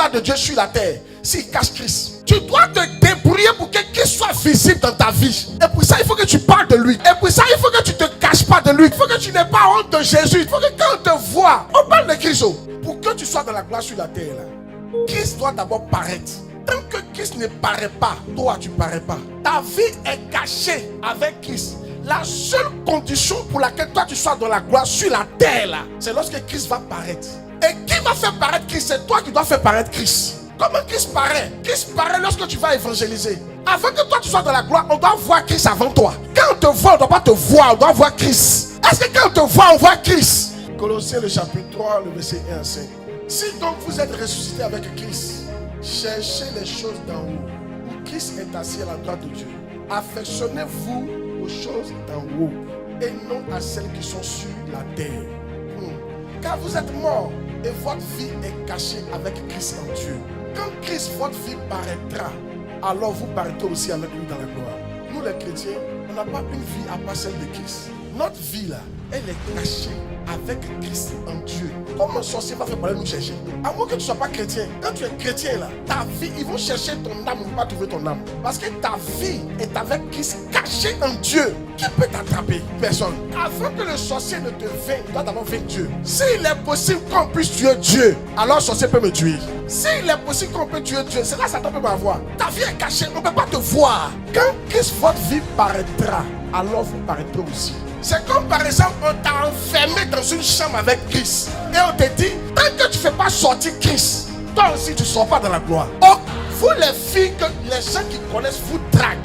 gloire de Dieu sur la terre s'il cache Christ? Tu dois te débrouiller pour que Christ soit visible dans ta vie. Et pour ça, il faut que tu parles de lui. Et pour ça, il faut que tu ne te caches pas de lui. Il faut que tu n'aies pas honte de Jésus. Il faut que quand on te voit, on parle de Christ. Pour que tu sois dans la gloire sur la terre, là, Christ doit d'abord paraître. Tant que Christ ne paraît pas, toi tu ne parais pas. Ta vie est cachée avec Christ. La seule condition pour laquelle toi tu sois dans la gloire sur la terre, là, c'est lorsque Christ va paraître. Et qui va faire paraître Christ? C'est toi qui dois faire paraître Christ. Comment Christ paraît? Christ paraît lorsque tu vas évangéliser. Avant que toi tu sois dans la gloire, on doit voir Christ avant toi. Quand on te voit, on ne doit pas te voir, on doit voir Christ. Est-ce que quand on te voit, on voit Christ? Colossiens le chapitre 3, le verset 1 à 5. Si donc vous êtes ressuscité avec Christ, cherchez les choses d'en haut, où Christ est assis à la droite de Dieu. Affectionnez-vous aux choses d'en haut, et non à celles qui sont sur la terre. Car vous êtes morts, et votre vie est cachée avec Christ en Dieu. Quand Christ, votre vie paraîtra, alors vous paraîtrez aussi avec lui dans la gloire. Nous les chrétiens, on n'a pas une vie à part celle de Christ. Notre vie là, elle est cachée avec Christ en Dieu. Comment un sorcier va faire pour aller nous chercher? À moins que tu ne sois pas chrétien. Quand tu es chrétien là, ta vie, ils vont chercher ton âme, ils ne vont pas trouver ton âme. Parce que ta vie est avec Christ, cachée en Dieu. Qui peut t'attraper? Personne. Avant que le sorcier ne te vainque, tu dois d'abord vaincre Dieu. S'il est possible qu'on puisse tuer Dieu, alors le sorcier peut me tuer. S'il est possible qu'on peut tuer Dieu, c'est là que Satan peut m'avoir. Ta vie est cachée, on ne peut pas te voir. Quand Christ, votre vie paraîtra, alors vous paraîtrez aussi. C'est comme par exemple, on t'a enfermé dans une chambre avec Christ. Et on te dit, tant que tu ne fais pas sortir Christ, toi aussi tu ne sors pas dans la gloire. Oh, vous les filles, que les gens qui connaissent vous draguent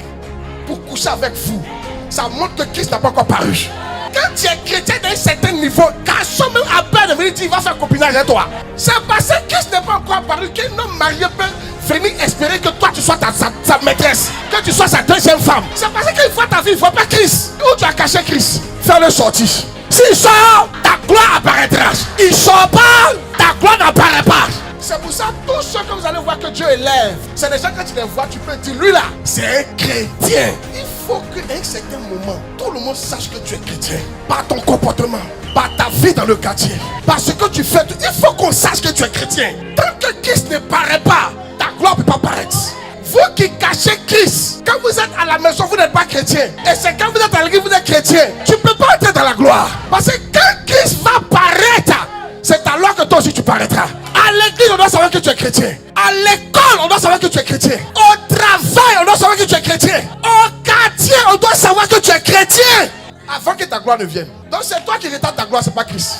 pour coucher avec vous, ça montre que Christ n'a pas encore paru. Quand tu es chrétien d'un certain niveau, garçon même à peine de venir dire, il va faire copinage avec toi. C'est parce que Christ n'est pas encore apparu qu'un homme marié peut venir espérer que toi tu sois sa maîtresse, que tu sois sa deuxième femme. C'est parce qu'il voit ta vie, il ne voit pas Christ. Où tu as caché Christ? Fais-le sortir. S'il sort, ta gloire apparaîtra. Il ne sort pas, ta gloire n'apparaît pas. C'est pour ça tous ceux que vous allez voir que Dieu élève, c'est des gens quand tu les vois, tu peux dire, lui là, c'est un chrétien. Il faut qu'à un certain moment, tout le monde sache que tu es chrétien. Par ton comportement, par ta vie dans le quartier, par ce que tu fais, il faut qu'on sache que tu es chrétien. Tant que Christ ne paraît pas, ta gloire ne peut pas paraître. Vous qui cachez Christ, quand vous êtes à la maison, vous n'êtes pas chrétien. Et c'est quand vous êtes à l'église, vous êtes chrétien. Tu ne peux pas entrer dans la gloire. Parce que quand Christ va paraître, c'est alors que toi aussi tu paraîtras. À l'église, on doit savoir que tu es chrétien. À l'école, on doit savoir que tu es chrétien. Au travail, on doit savoir que tu es chrétien. Au quartier, on doit savoir que tu es chrétien. Avant que ta gloire ne vienne. Donc c'est toi qui retarde ta gloire, c'est pas Christ.